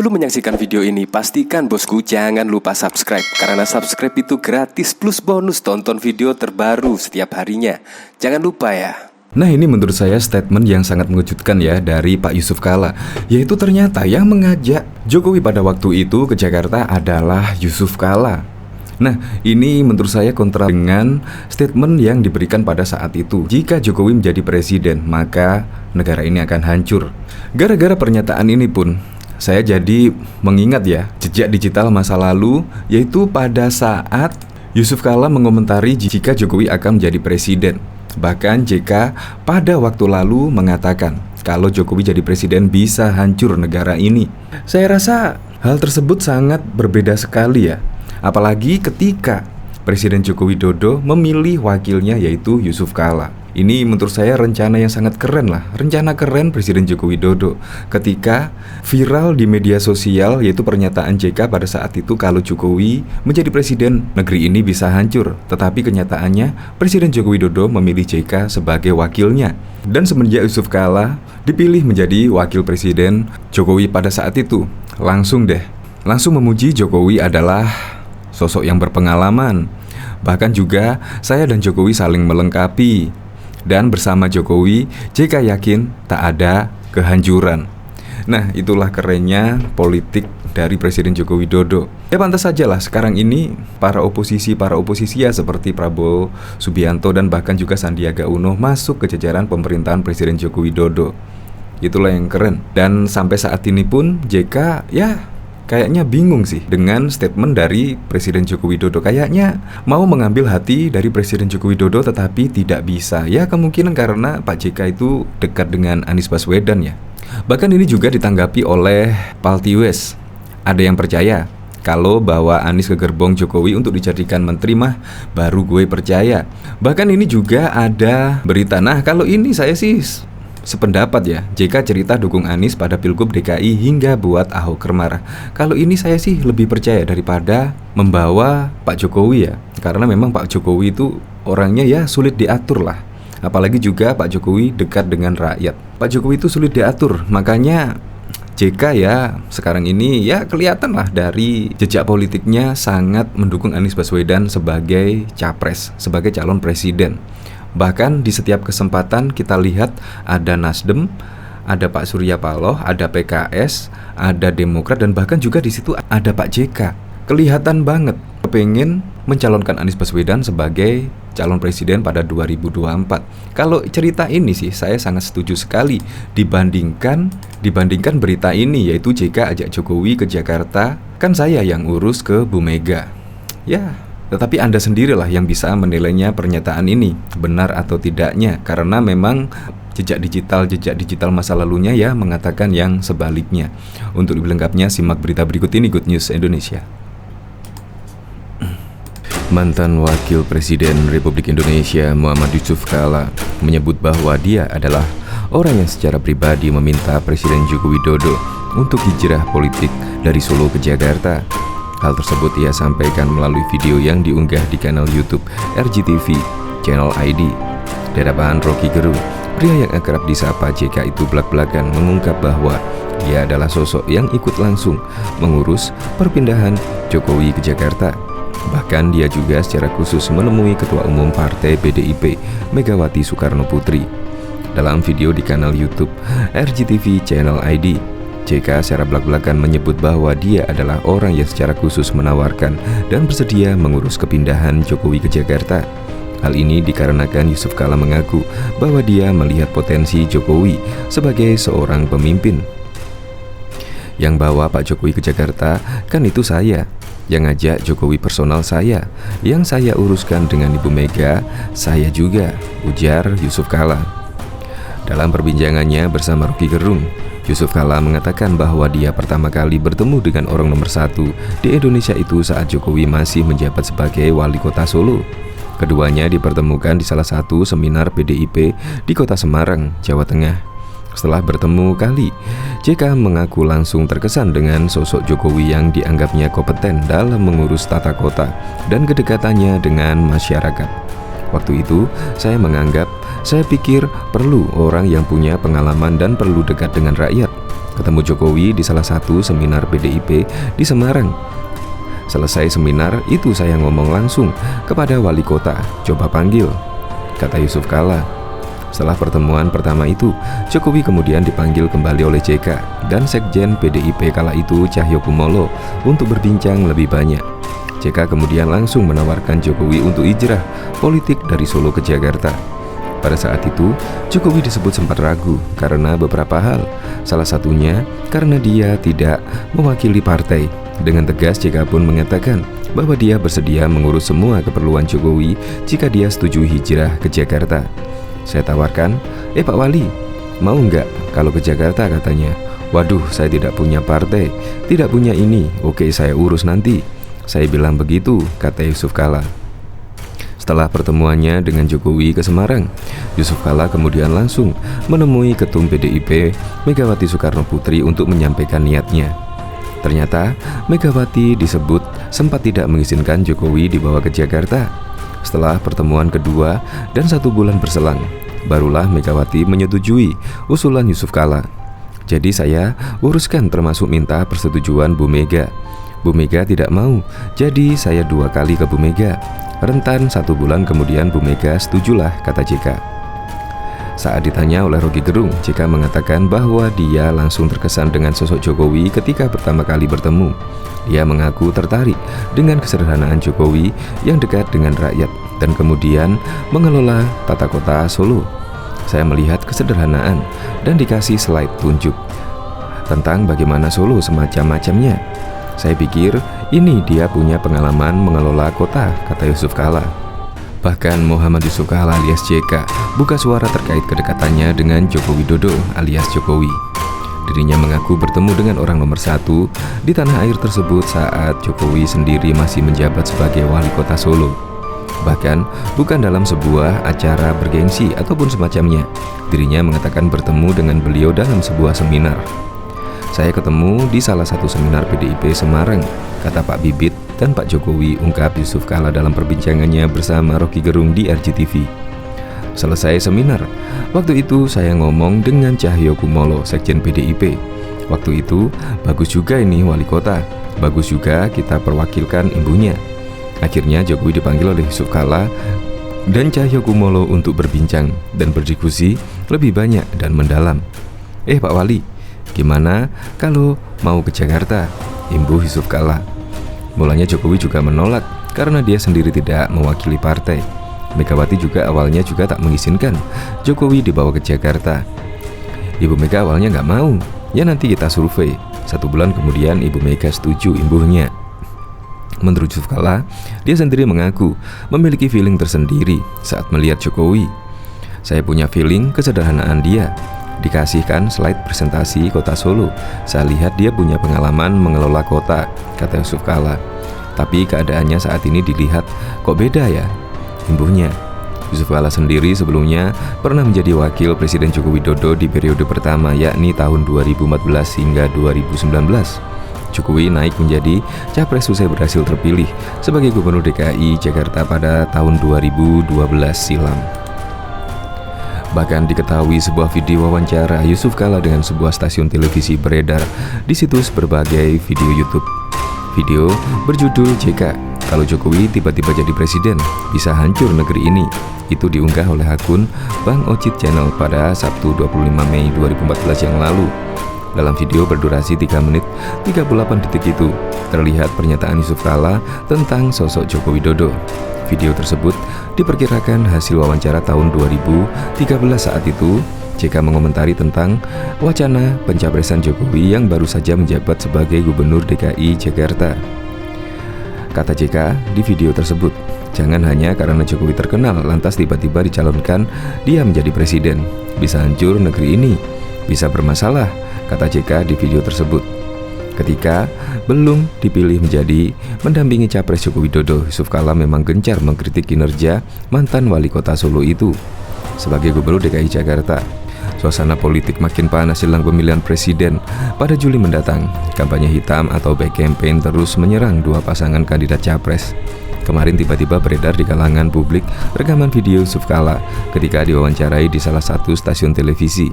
Sebelum menyaksikan video ini, pastikan bosku jangan lupa subscribe. Karena subscribe itu gratis plus bonus tonton video terbaru setiap harinya. Jangan lupa ya. Nah, ini menurut saya statement yang sangat mengejutkan ya dari Pak Yusuf Kalla. Yaitu ternyata yang mengajak Jokowi pada waktu itu ke Jakarta adalah Yusuf Kalla. Nah, ini menurut saya kontra dengan statement yang diberikan pada saat itu. Jika Jokowi menjadi presiden, maka negara ini akan hancur. Gara-gara pernyataan ini pun saya jadi mengingat ya jejak digital masa lalu, yaitu pada saat Yusuf Kalla mengomentari jika Jokowi akan menjadi presiden. Bahkan JK pada waktu lalu mengatakan kalau Jokowi jadi presiden bisa hancur negara ini. Saya rasa hal tersebut sangat berbeda sekali ya. Apalagi ketika Presiden Joko Widodo memilih wakilnya yaitu Yusuf Kalla. Ini menurut saya rencana yang sangat keren lah. Rencana keren Presiden Joko Widodo ketika viral di media sosial, yaitu pernyataan JK pada saat itu kalau Jokowi menjadi presiden, negeri ini bisa hancur. Tetapi kenyataannya Presiden Joko Widodo memilih JK sebagai wakilnya. Dan semenjak Yusuf Kalla dipilih menjadi wakil presiden, Jokowi pada saat itu langsung memuji Jokowi adalah sosok yang berpengalaman. Bahkan juga saya dan Jokowi saling melengkapi. Dan bersama Jokowi, JK yakin tak ada kehancuran. Nah, itulah kerennya politik dari Presiden Joko Widodo. Ya pantas saja lah sekarang ini para oposisi ya seperti Prabowo Subianto dan bahkan juga Sandiaga Uno masuk ke jajaran pemerintahan Presiden Joko Widodo. Itulah yang keren. Dan sampai saat ini pun JK ya kayaknya bingung sih dengan statement dari Presiden Joko Widodo. Kayaknya mau mengambil hati dari Presiden Joko Widodo tetapi tidak bisa. Ya kemungkinan karena Pak JK itu dekat dengan Anies Baswedan ya. Bahkan ini juga ditanggapi oleh Paltiwes. Ada yang percaya kalau bawa Anies ke gerbong Jokowi untuk dijadikan menteri mah baru gue percaya. Bahkan ini juga ada berita. Nah, kalau ini saya sih sependapat ya, JK cerita dukung Anies pada Pilgub DKI hingga buat Ahok marah. Kalau ini saya sih lebih percaya daripada membawa Pak Jokowi ya. Karena memang Pak Jokowi itu orangnya ya sulit diatur lah. Apalagi juga Pak Jokowi dekat dengan rakyat. Pak Jokowi itu sulit diatur. Makanya JK ya sekarang ini ya kelihatan lah dari jejak politiknya sangat mendukung Anies Baswedan sebagai capres, sebagai calon presiden. Bahkan di setiap kesempatan kita lihat ada Nasdem, ada Pak Surya Paloh, ada PKS, ada Demokrat dan bahkan juga di situ ada Pak JK. Kelihatan banget pengen mencalonkan Anies Baswedan sebagai calon presiden pada 2024. Kalau cerita ini sih saya sangat setuju sekali dibandingkan berita ini, yaitu JK ajak Jokowi ke Jakarta, kan saya yang urus ke Bu Mega. Ya, tetapi Anda sendirilah yang bisa menilainya pernyataan ini benar atau tidaknya, karena memang jejak digital masa lalunya ya mengatakan yang sebaliknya. Untuk lebih lengkapnya simak berita berikut ini, Good News Indonesia. Mantan Wakil Presiden Republik Indonesia Muhammad Yusuf Kalla menyebut bahwa dia adalah orang yang secara pribadi meminta Presiden Joko Widodo untuk hijrah politik dari Solo ke Jakarta. Hal tersebut ia sampaikan melalui video yang diunggah di kanal YouTube RJTV Channel ID. Di hadapan Rocky Gerung, pria yang akrab disapa JK itu belak-belakan mengungkap bahwa dia adalah sosok yang ikut langsung mengurus perpindahan Jokowi ke Jakarta. Bahkan dia juga secara khusus menemui Ketua Umum Partai PDIP Megawati Soekarno Putri. Dalam video di kanal YouTube RJTV Channel ID, JK secara belak-belakan menyebut bahwa dia adalah orang yang secara khusus menawarkan dan bersedia mengurus kepindahan Jokowi ke Jakarta. Hal ini dikarenakan Yusuf Kalla mengaku bahwa dia melihat potensi Jokowi sebagai seorang pemimpin. Yang bawa Pak Jokowi ke Jakarta kan itu saya. Yang ngajak Jokowi personal saya. Yang saya uruskan dengan Ibu Mega, saya juga, ujar Yusuf Kalla. Dalam perbincangannya bersama Rocky Gerung, Yusuf Kalla mengatakan bahwa dia pertama kali bertemu dengan orang nomor satu di Indonesia itu saat Jokowi masih menjabat sebagai wali kota Solo. Keduanya dipertemukan di salah satu seminar PDIP di kota Semarang, Jawa Tengah. Setelah bertemu kali, JK mengaku langsung terkesan dengan sosok Jokowi yang dianggapnya kompeten dalam mengurus tata kota dan kedekatannya dengan masyarakat. Waktu itu, saya pikir perlu orang yang punya pengalaman dan perlu dekat dengan rakyat. ketemu Jokowi di salah satu seminar PDIP di Semarang. Selesai seminar itu saya ngomong langsung kepada wali kota, coba panggil, kata Yusuf Kala. Setelah pertemuan pertama itu, Jokowi kemudian dipanggil kembali oleh JK dan Sekjen PDIP kala itu Cahyokumolo untuk berbincang lebih banyak. JK kemudian langsung menawarkan Jokowi untuk hijrah politik dari Solo ke Jakarta. Pada saat itu, Jokowi disebut sempat ragu karena beberapa hal. Salah satunya karena dia tidak mewakili partai. Dengan tegas JK pun mengatakan bahwa dia bersedia mengurus semua keperluan Jokowi jika dia setuju hijrah ke Jakarta. Saya tawarkan, Pak Wali, mau nggak kalau ke Jakarta, katanya. Waduh, saya tidak punya partai, tidak punya ini, oke saya urus nanti. Saya bilang begitu, kata Yusuf Kala. Setelah pertemuannya dengan Jokowi ke Semarang, Yusuf Kala kemudian langsung menemui Ketum PDIP Megawati Soekarno Putri untuk menyampaikan niatnya. Ternyata Megawati disebut sempat tidak mengizinkan Jokowi dibawa ke Jakarta. Setelah pertemuan kedua dan 1 bulan berselang, barulah Megawati menyetujui usulan Yusuf Kala. Jadi saya uruskan termasuk minta persetujuan Bu Mega. Bu Mega tidak mau, jadi saya 2 kali ke Bu Mega. Rentan 1 bulan kemudian Bu Mega setujulah, kata JK. Saat ditanya oleh Rocky Gerung, JK mengatakan bahwa dia langsung terkesan dengan sosok Jokowi ketika pertama kali bertemu. Dia mengaku tertarik dengan kesederhanaan Jokowi yang dekat dengan rakyat dan kemudian mengelola tata kota Solo. Saya melihat kesederhanaan dan dikasih slide tunjuk tentang bagaimana Solo semacam-macamnya. Saya pikir ini dia punya pengalaman mengelola kota, kata Yusuf Kala. Bahkan Muhammad Yusuf Kala alias JK buka suara terkait kedekatannya dengan Joko Widodo alias Jokowi. Dirinya mengaku bertemu dengan orang nomor 1 di tanah air tersebut saat Jokowi sendiri masih menjabat sebagai wali kota Solo. Bahkan bukan dalam sebuah acara bergengsi ataupun semacamnya. Dirinya mengatakan bertemu dengan beliau dalam sebuah seminar. Saya ketemu di salah satu seminar PDIP Semarang, kata Pak Bibit dan Pak Jokowi, ungkap Yusuf Kala dalam perbincangannya bersama Rocky Gerung di RCTV. Selesai seminar, waktu itu saya ngomong dengan Cahyokumolo, Sekjen PDIP. Waktu itu, bagus juga ini wali kota, bagus juga kita perwakilkan ibunya. Akhirnya Jokowi dipanggil oleh Yusuf Kala dan Cahyokumolo untuk berbincang dan berdiskusi lebih banyak dan mendalam. Pak Wali, gimana kalau mau ke Jakarta? Imbuh Yusuf Kala. Mulanya Jokowi juga menolak karena dia sendiri tidak mewakili partai. Megawati juga awalnya juga tak mengizinkan Jokowi dibawa ke Jakarta. Ibu Mega awalnya nggak mau. Ya nanti kita survei. 1 bulan kemudian Ibu Mega setuju, imbuhnya. Menurut Yusuf Kala, dia sendiri mengaku memiliki feeling tersendiri saat melihat Jokowi. Saya punya feeling kesederhanaan dia. Dikasihkan slide presentasi kota Solo, saya lihat dia punya pengalaman mengelola kota, kata Yusuf Kala. Tapi keadaannya saat ini dilihat kok beda ya, imbuhnya. Yusuf Kala sendiri sebelumnya pernah menjadi wakil Presiden Joko Widodo di periode pertama, yakni tahun 2014 hingga 2019. Jokowi naik menjadi capres usai berhasil terpilih sebagai Gubernur DKI Jakarta pada tahun 2012 silam. Bahkan diketahui sebuah video wawancara Yusuf Kala dengan sebuah stasiun televisi beredar di situs berbagai video YouTube. Video berjudul JK, kalau Jokowi tiba-tiba jadi presiden, bisa hancur negeri ini. Itu diunggah oleh akun Bang Ocit Channel pada Sabtu 25 Mei 2014 yang lalu. Dalam video berdurasi 3 menit 38 detik itu, terlihat pernyataan Yusuf Kala tentang sosok Joko Widodo. Video tersebut diperkirakan hasil wawancara tahun 2013 saat itu. JK mengomentari tentang wacana pencapresan Jokowi yang baru saja menjabat sebagai Gubernur DKI Jakarta. Kata JK di video tersebut, jangan hanya karena Jokowi terkenal lantas tiba-tiba dicalonkan dia menjadi presiden. Bisa hancur negeri ini, bisa bermasalah, kata JK di video tersebut. Ketika belum dipilih menjadi mendampingi capres Joko Widodo, Yusuf Kala memang gencar mengkritik kinerja mantan wali kota Solo itu sebagai Gubernur DKI Jakarta. Suasana politik makin panas jelang pemilihan presiden pada Juli mendatang. Kampanye hitam atau back campaign terus menyerang dua pasangan kandidat capres. Kemarin tiba-tiba beredar di kalangan publik rekaman video Yusuf Kala ketika diwawancarai di salah satu stasiun televisi.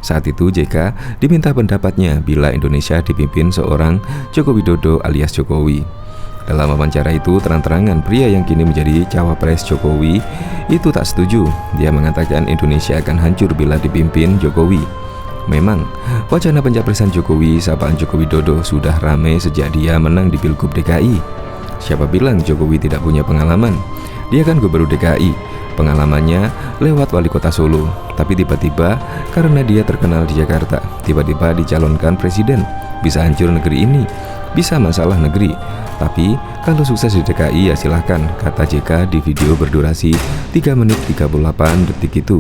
Saat itu JK diminta pendapatnya bila Indonesia dipimpin seorang Joko Widodo alias Jokowi. Dalam wawancara itu terang-terangan pria yang kini menjadi cawapres Jokowi itu tak setuju. Dia mengatakan Indonesia akan hancur bila dipimpin Jokowi. Memang, wacana pencapresan Jokowi sapaan Joko Widodo sudah ramai sejak dia menang di Pilgub DKI. Siapa bilang Jokowi tidak punya pengalaman? Dia kan gubernur DKI, pengalamannya lewat wali kota Solo. Tapi tiba-tiba karena dia terkenal di Jakarta, tiba-tiba dicalonkan presiden. Bisa hancur negeri ini, bisa masalah negeri. Tapi kalau sukses di DKI ya silahkan, kata JK di video berdurasi 3 menit 38 detik itu.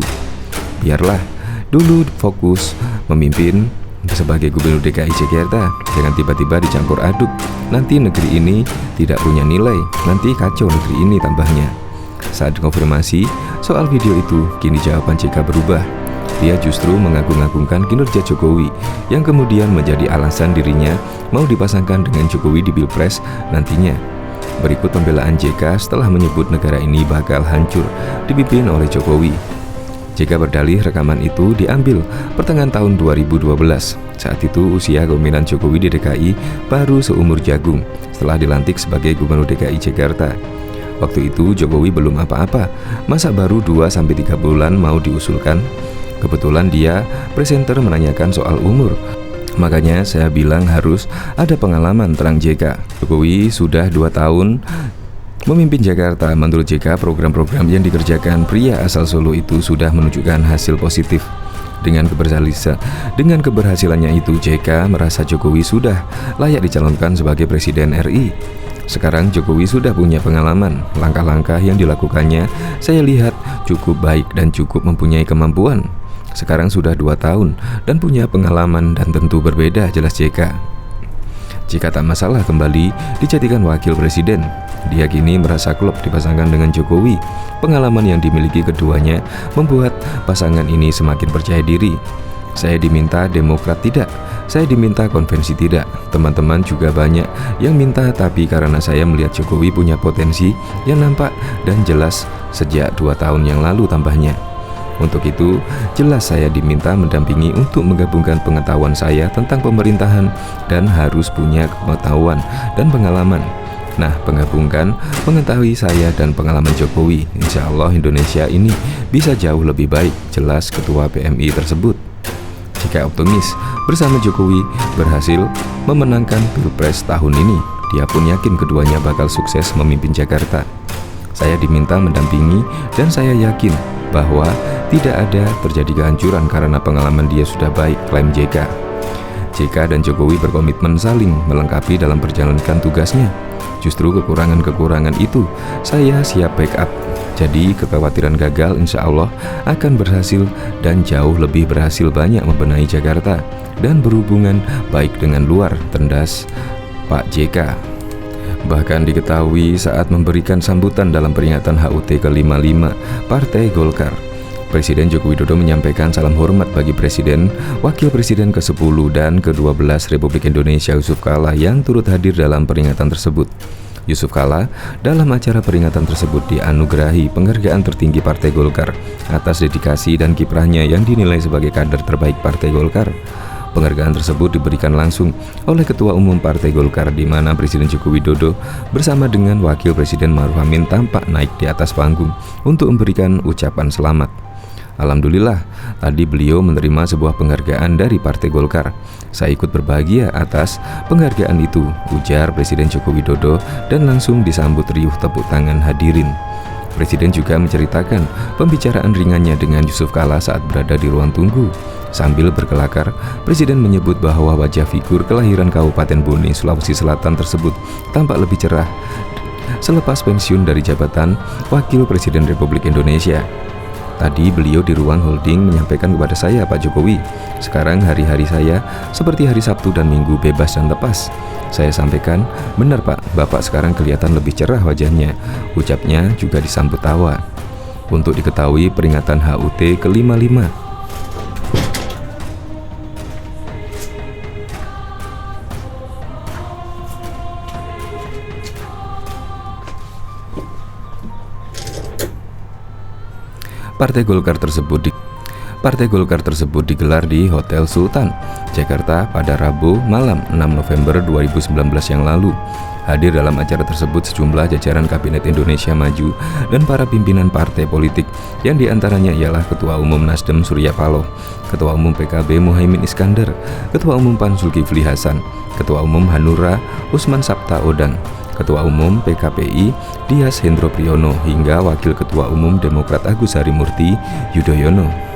Biarlah dulu fokus memimpin sebagai gubernur DKI Jakarta, jangan tiba-tiba dicampur aduk. Nanti negeri ini tidak punya nilai, nanti kacau negeri ini tambahnya. Saat konfirmasi soal video itu, kini jawaban JK berubah. Dia justru mengagung-agungkan kinerja Jokowi yang kemudian menjadi alasan dirinya mau dipasangkan dengan Jokowi di Pilpres nantinya. Berikut pembelaan JK setelah menyebut negara ini bakal hancur dipimpin oleh Jokowi. JK berdalih rekaman itu diambil pertengahan tahun 2012. Saat itu usia kepemimpinan Jokowi di DKI baru seumur jagung setelah dilantik sebagai gubernur DKI Jakarta. Waktu itu Jokowi belum apa-apa, masa baru 2-3 bulan mau diusulkan? Kebetulan dia presenter menanyakan soal umur. Makanya saya bilang harus ada pengalaman, terang JK. Jokowi sudah 2 tahun memimpin Jakarta. Menurut JK, program-program yang dikerjakan pria asal Solo itu sudah menunjukkan hasil positif. Dengan keberhasilannya itu, JK merasa Jokowi sudah layak dicalonkan sebagai Presiden RI. Sekarang Jokowi sudah punya pengalaman. Langkah-langkah yang dilakukannya saya lihat cukup baik dan cukup mempunyai kemampuan. Sekarang sudah 2 tahun dan punya pengalaman dan tentu berbeda, jelas JK. Jika tak masalah kembali dijadikan wakil presiden, dia kini merasa klop dipasangkan dengan Jokowi. Pengalaman yang dimiliki keduanya membuat pasangan ini semakin percaya diri. Saya diminta Demokrat tidak, saya diminta konvensi tidak. Teman-teman juga banyak yang minta, tapi karena saya melihat Jokowi punya potensi yang nampak dan jelas sejak 2 tahun yang lalu tambahnya. Untuk itu, jelas saya diminta mendampingi untuk menggabungkan pengetahuan saya tentang pemerintahan dan harus punya pengetahuan dan pengalaman. Nah, menggabungkan mengetahui saya dan pengalaman Jokowi, insya Allah Indonesia ini bisa jauh lebih baik, jelas Ketua PMI tersebut. Jika optimis, bersama Jokowi berhasil memenangkan Pilpres tahun ini, dia pun yakin keduanya bakal sukses memimpin Jakarta. Saya diminta mendampingi dan saya yakin bahwa tidak ada terjadi kehancuran karena pengalaman dia sudah baik, klaim JK. JK dan Jokowi berkomitmen saling melengkapi dalam menjalankan tugasnya. Justru kekurangan-kekurangan itu saya siap backup. Jadi kekhawatiran gagal insya Allah akan berhasil dan jauh lebih berhasil banyak membenahi Jakarta dan berhubungan baik dengan luar, tendas Pak JK. Bahkan diketahui saat memberikan sambutan dalam peringatan HUT ke-55 Partai Golkar, Presiden Joko Widodo menyampaikan salam hormat bagi Presiden, Wakil Presiden ke-10 dan ke-12 Republik Indonesia Yusuf Kala yang turut hadir dalam peringatan tersebut. Yusuf Kala dalam acara peringatan tersebut dianugerahi penghargaan tertinggi Partai Golkar atas dedikasi dan kiprahnya yang dinilai sebagai kader terbaik Partai Golkar. Penghargaan tersebut diberikan langsung oleh Ketua Umum Partai Golkar, di mana Presiden Joko Widodo bersama dengan Wakil Presiden Ma'ruf Amin tampak naik di atas panggung untuk memberikan ucapan selamat. Alhamdulillah, tadi beliau menerima sebuah penghargaan dari Partai Golkar. Saya ikut berbahagia atas penghargaan itu, ujar Presiden Joko Widodo dan langsung disambut riuh tepuk tangan hadirin. Presiden juga menceritakan pembicaraan ringannya dengan Yusuf Kala saat berada di ruang tunggu. Sambil berkelakar, Presiden menyebut bahwa wajah figur kelahiran Kabupaten Bone, Sulawesi Selatan tersebut tampak lebih cerah selepas pensiun dari jabatan Wakil Presiden Republik Indonesia. Tadi beliau di ruang holding menyampaikan kepada saya, Pak Jokowi, sekarang hari-hari saya seperti hari Sabtu dan Minggu bebas dan lepas. Saya sampaikan, benar Pak, Bapak sekarang kelihatan lebih cerah wajahnya. Ucapnya juga disambut tawa. Untuk diketahui peringatan HUT ke-55, Partai Golkar tersebut digelar di Hotel Sultan, Jakarta pada Rabu malam 6 November 2019 yang lalu. Hadir dalam acara tersebut sejumlah jajaran Kabinet Indonesia Maju dan para pimpinan partai politik, yang diantaranya ialah Ketua Umum Nasdem Surya Paloh, Ketua Umum PKB Muhaimin Iskandar, Ketua Umum PAN Zulkifli Hasan, Ketua Umum Hanura Usman Sabta Odang, Ketua Umum PKPI Dias Hendro Priyono, hingga Wakil Ketua Umum Demokrat Agus Harimurti Yudhoyono.